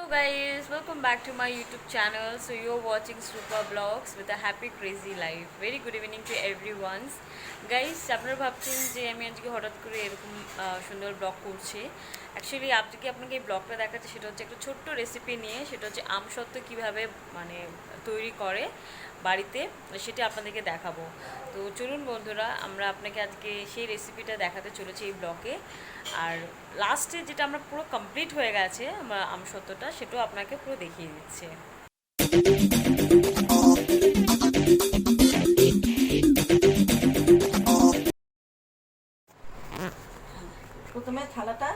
guys, welcome back to my YouTube channel. So you're watching Super Vlogs with a happy crazy life. Very good evening to everyone. Guys, আপনারা ভাবছেন যে আমি আজকে হঠাৎ করে এরকম সুন্দর ব্লগ করছি। অ্যাকচুয়ালি আজকে আপনাকে এই ব্লগটা দেখাচ্ছে সেটা হচ্ছে একটা ছোট্ট রেসিপি নিয়ে, সেটা হচ্ছে আম সত্ত্ব কীভাবে মানে তৈরি করে বাড়িতে, সেটা আপনাদেরকে দেখাবো। তো চলুন বন্ধুরা, আমরা আপনাকে আজকে সেই রেসিপিটা দেখাতে চলেছি এই ব্লগে। আর লাস্টে যেটা আমরা পুরো কমপ্লিট হয়ে গেছে আমরা আম সত্ত্বটা, সেটাও আপনাকে পুরো দেখিয়ে দিচ্ছে। প্রথমে থালাটা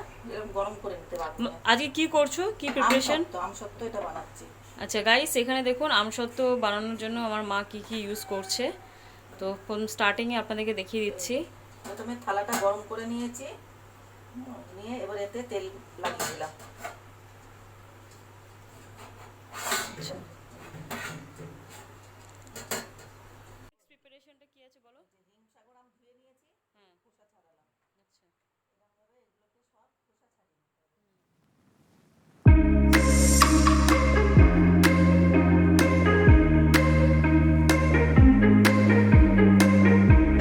গরম করে নিতে পারবো। আজকে কি করছো, কি প্রিপারেশন? আম সত্ত্ব এটা বানাচ্ছি। আচ্ছা গাইস, এখানে দেখুন আম সত্ত্ব বানানোর জন্য আমার মা কি কি ইউজ করছে। তো স্টার্টিংয়ে আপনাদেরকে দেখিয়ে দিচ্ছি। প্রথমে থালাটা গরম করে নিয়েছি, নিয়ে এবার এতে তেল লাগিয়ে দিলাম। আচ্ছা, প্রিপারেশনটা কি আছে বলো? হিম সাগর আম ধুয়ে নিয়েছি, হ্যাঁ, খোসা ছাড়ালাম। আচ্ছা, এরকমভাবে এগুলোকে সব খোসা ছাড়িয়ে নিতে হবে।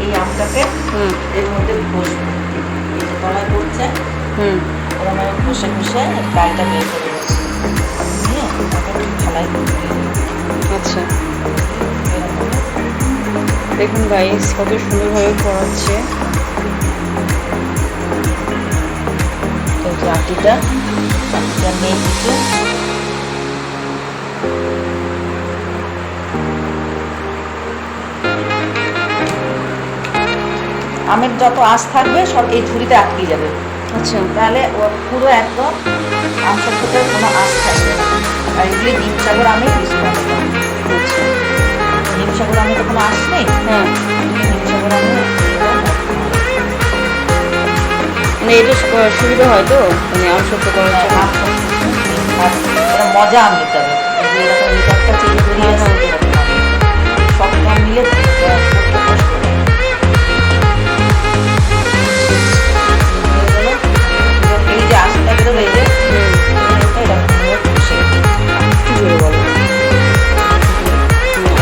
এই আমটাকে এর মধ্যে ঘষবো, এই যে তলায় পড়ছে, এরকম ঘষে ঘষে গালটা বের করে নিয়ে ওটাকে একটু থালায় দিয়ে দিই। আচ্ছা, দেখুন গাইস কত সুন্দরভাবে করাচ্ছে। এই যে আটিটা নিয়ে দিতে আমের যত আঁশ থাকবে সব এই ঝুড়িতে আটকে যাবে। আচ্ছা, তাহলে পুরো একদম আম সত্ত্বতে কোনো আঁশ থাকবে না। আর এগুলি হিম সাগর আমি ইউজ করবো। আচ্ছা, হিম সাগর আমি তো কোনো আঁশ নেই। হ্যাঁ, হিম সাগর আমি মানে এটা সুবিধা হয় তো, মানে আম সত্ত্ব করার জন্য। এটা মজা আম নিতে হবে। এরকম একটা চেয়ে বেরিয়ে আসবে, সব আম মিলে এই যে আঁশটা বেরোবে, এই যে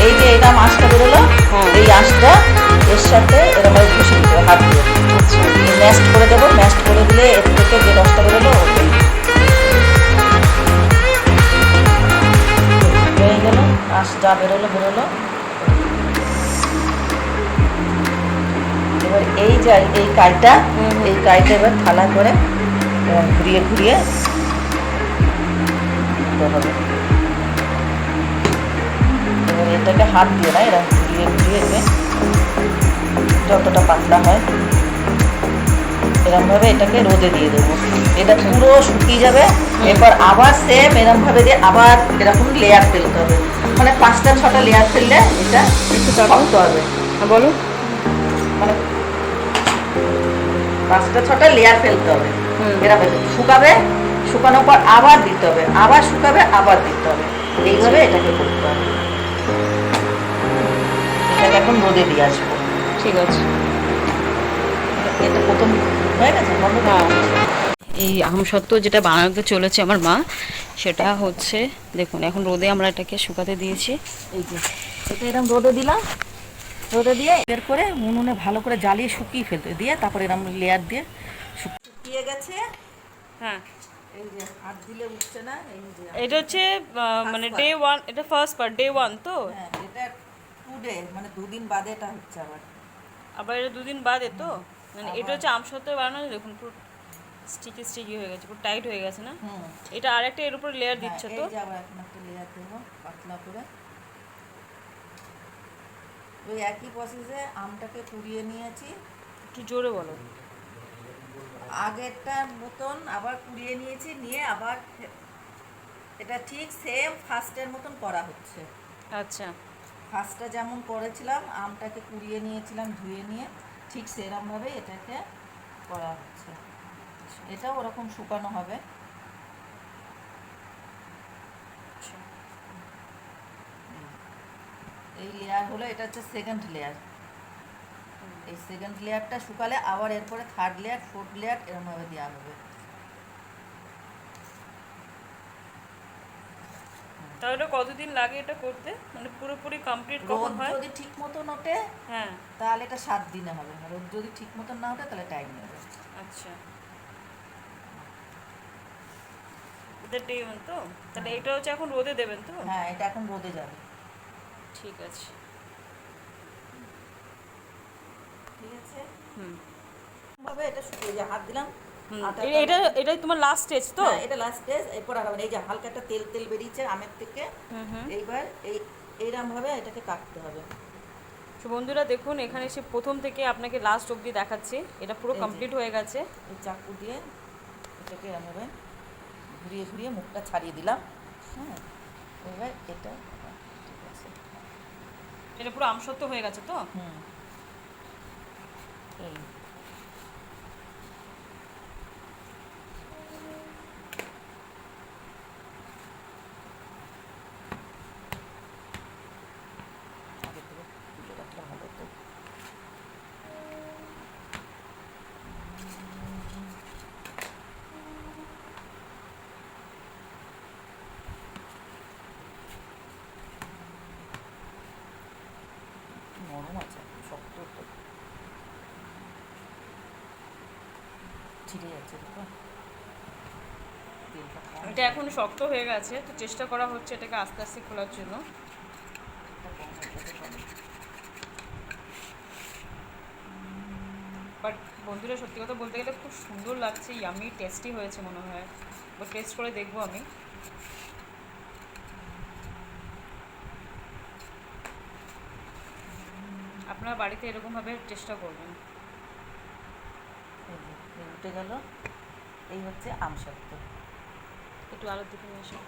এই যে এটা আঁশটা বেরোলো, এই আঁশটা এর সাথে এরকম ঘষে দিতে হবে হাত দিয়ে। ম্যাশড করে দেবো, ম্যাশড করে দিলে এর থেকে যে রসটা বেরোলো ওটাই হয়ে গেল। আঁশ যা বেরোলো বেরোলো। এবার এই যে এই কাইটা, এই কাইটা এবার থালা করে ঘুরিয়ে ঘুরিয়ে দিতে হবে। এবার এটাকে হাত দিয়ে না, এরকম ঘুরিয়ে ঘুরিয়ে যতটা পাতলা হয় এরকমভাবে এটাকে রোদে দিয়ে দেবো। এটা পুরো শুকিয়ে যাবে। এরপর আবার সেম এরকমভাবে দিয়ে আবার এরকম লেয়ার ফেলতে হবে, মানে 5টা-6টা লেয়ার ফেললে এটা একটু শক্ত হবে। বলো, মানে 5টা-6টা লেয়ার ফেলতে হবে। এরকম শুকাবে, শুকানোর পর আবার দিতে হবে, আবার শুকাবে, আবার দিতে হবে। এইভাবে এটাকে করতে হবে। এটাকে এখন রোদে দিয়ে আসবো। ঠিক আছে, এটা প্রথম হয়ে গেছে। হ্যাঁ, এই আম সত্ত্ব যেটা বানাতে চলেছে আমার মা, সেটা হচ্ছে দেখুন এখন রোদে আমরা এটাকে শুকাতে দিয়েছি। এই যে এটা এরকম রোদে দিলাম, রোদে দিয়ে বের করে উনুনে ভালো করে জ্বালিয়ে শুকিয়ে ফেলতে দিয়ে তারপরে এরকম লেয়ার দিয়ে শুকিয়ে গেছে। হ্যাঁ, এই যে হাত দিলে উঠছে না। এই যে এটা হচ্ছে মানে ডে 1, এটা ফার্স্ট পার্ট, ডে 1 তো। হ্যাঁ, এটা 2 ডে, মানে 2 দিন বাদে এটা হচ্ছে আবার। আবার এটা 2 দিন বাদে তো, মানে এটা হচ্ছে আম সত্ত্ব বানানো। দেখুন পুরো স্টিকি স্টিকি হয়ে গেছে, পুরো টাইট হয়ে গেছে না। এটা আরেকটা এর উপর লেয়ার দিচ্ছ তো। এই যে আবার এখন একটা লেয়ার দেবো পাতলা করে। ওই একই প্রসেসে আমটাকে কুড়িয়ে নিয়েছি। একটু জোরে বলো। আগেরটার মতন আবার কুড়িয়ে নিয়েছি, নিয়ে আবার এটা ঠিক সেম ফার্স্টের মতন করা হচ্ছে। আচ্ছা, ফার্স্টটা যেমন করেছিলাম, আমটাকে কুড়িয়ে নিয়েছিলাম ধুয়ে নিয়ে, ঠিক সেরকমভাবে এটাকে করা হচ্ছে। এটাও ওরকম শুকানো হবে। এই লেয়ার হলো, এটা হচ্ছে সেকেন্ড লেয়ার। এই সেকেন্ড লেয়ারটা শুকালে আবার এরপরে থার্ড লেয়ার, ফোর্থ লেয়ার এরকমভাবে দেওয়া হবে। তাহলে কতদিন লাগে এটা করতে, মানে পুরোপুরি কমপ্লিট কখন রোদ হয়? যদি ঠিক মতন ওঠে হ্যাঁ। তাহলে এটা 7 দিনে হবে, রোদ যদি ঠিক মতন না ওঠে তাহলে টাইম নেবে। আচ্ছা, এটা দেবেন তো? তাহলে হ্যাঁ। এটা হচ্ছে এখন রোদে দেবেন তো? হ্যাঁ, এটা এখন রোদে যাবে। ঠিক আছে। ঠিক আছে, হুম ভাবে এটা শুকিয়ে যায়, হাত দিলাম হুম। আটা এটা এটাই তোমার লাস্ট স্টেজ তো? হ্যাঁ, এটা লাস্ট স্টেজ। এরপর আর এই যে হালকা একটা তেল তেল বেরিয়েছে আমের থেকে, হুম হুম। এইবার এইরকম ভাবে এটাকে কাটতে হবে। তো বন্ধুরা দেখুন, এখানে এসে প্রথম থেকে আপনাকে লাস্ট অবধি দেখাচ্ছি, এটা পুরো এই যে, কমপ্লিট হয়ে গেছে। এই চাকু দিয়ে এটাকে এমনভাবে ঘুরিয়ে ঘুরিয়ে মুখটা ছাড়িয়ে দিলাম। হ্যাঁ, এবার এটা ঠিক আছে। এটা পুরো আমসত্ত্ব হয়ে গেছে তো? হুম, এই আগে থেকে তুলে রাখলে ভালো তো। নরম আছে, শক্ত তো, ছিঁড়ে যাচ্ছে দেখো। তেলটা কম, এটা এখন শক্ত হয়ে গেছে, তো চেষ্টা করা হচ্ছে এটাকে আস্তে আস্তে খোলার জন্য। তেলটা কম হয়ে যেতে পারে। বাট বন্ধুরা সত্যি কথা বলতে গেলে খুব সুন্দর লাগছে, ইয়ামি টেস্টি হয়েছে মনে হয়। বা টেস্ট করে দেখবো আমি। আপনারা বাড়িতে এরকমভাবে চেষ্টা করবেন। এই যে, এই উঠে গেল, এই হচ্ছে আমসত্ত্ব। একটু আলোর দিকে নিয়ে আসো।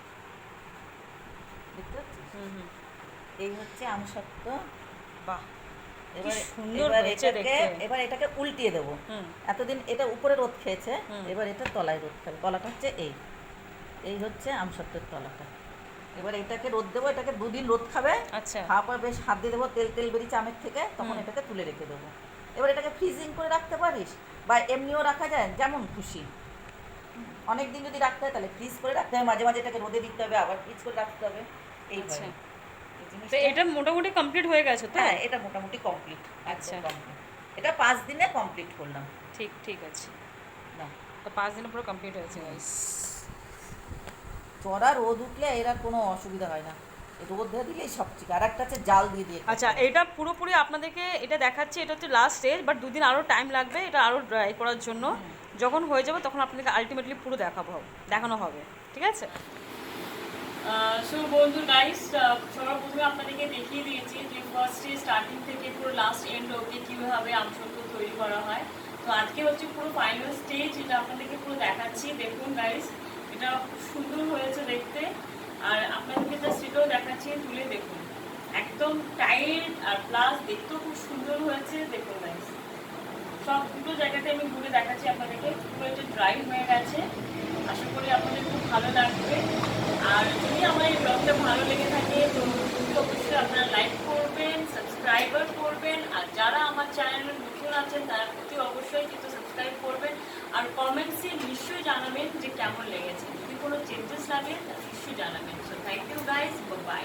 দেখতে পাচ্ছিস? হুম হুম। এই হচ্ছে আমসত্ত্ব। বাহ, এবার সুন্দর এবার হয়েছে এটাকে দেখতে। এবার এটাকে উল্টিয়ে দেবো। হুম এতদিন এটা উপরে রোদ খেয়েছে, হুম। এবার এটা তলায় রোদ খাবে। তলাটা হচ্ছে এই, এই হচ্ছে আমসত্ত্বের তলাটা। এবার এটাকে রোদ দেবো, এটাকে 2 দিন রোদ খাবে। আচ্ছা। খাওয়ার পর বেশ হাত দিয়ে দেবো, তেল তেল বেরিয়েছে আমের থেকে, তখন হুম। এটাকে তুলে রেখে দেবো। এবার এটাকে ফ্রিজিং করে রাখতে পারিস, বা এমনিও রাখা যায় যেমন খুশি। অনেক দিন যদি রাখতে হয় তাহলে ফ্রিজ করে রাখতে হবে, মাঝে মাঝে এটাকে রোদে দিতে হবে, আবার ফ্রিজ করে রাখতে হবে। আচ্ছা, এইভাবে এই তো জিনিসটা। এটা মোটামুটি কমপ্লিট হয়ে গেছে তো? হ্যাঁ, এটা মোটামুটি কমপ্লিট। আচ্ছা। আচ্ছা, কমপ্লিট। এটা 5 দিনে কমপ্লিট করলাম। ঠিক ঠিক আছে। না, তো 5 দিনে পুরো কমপ্লিট হয়েছে গাইস। চড়া রোদ উঠলে এর আর কোনো অসুবিধা হয় না, রোদ দিয়ে দিলেই সব ঠিক। আর একটা আছে জাল দিয়ে দিয়ে আচ্ছা, এটা পুরোপুরি আপনাদেরকে এটা দেখাচ্ছি, এটা হচ্ছে লাস্ট স্টেজ, বাট 2 দিন আরও টাইম লাগবে এটা আরও ড্রাই করার জন্য। যখন হয়ে যাবে তখন আপনাকে আলটিমেটলি পুরো দেখানো হবে, ঠিক আছে? সো বন্ধু গাইস, সবার প্রথমে আপনাদেরকে দেখিয়ে দিয়েছি যে ফার্স্ট স্টার্টিং থেকে পুরো লাস্ট এন্ড অবধি কীভাবে আমসত্ত্ব তৈরি করা হয়। তো আজকে হচ্ছে পুরো ফাইনাল স্টেজ, এটা আপনাদেরকে পুরো দেখাচ্ছি। দেখুন গাইস, এটা খুব সুন্দর হয়েছে দেখতে। আর আপনাদেরকে জাস্ট এটাও দেখাচ্ছি, তুলে দেখুন, একদম টাইট আর প্লাস দেখতেও খুব সুন্দর হয়েছে। দেখুন গাইস, সব দুটো জায়গাতে আমি ঘুরে দেখাচ্ছি আপনাদেরকে। পুরো এটা ড্রাই হয়ে গেছে, আশা করি আপনাদের খুব ভালো লাগবে। আর যদি আমার এই ব্লগটা ভালো লেগে থাকে তো অবশ্যই আপনারা লাইক করবেন, সাবস্ক্রাইবার করবেন, আর যারা আমার চ্যানেলে নতুন আছেন তারা প্রতি অবশ্যই কিন্তু সাবস্ক্রাইব করবেন। আর কমেন্টসে নিশ্চয়ই জানাবেন যে কেমন লেগেছে, যদি কোনো চেঞ্জেস লাগে নিশ্চয়ই জানাবেন। So thank you guys, by.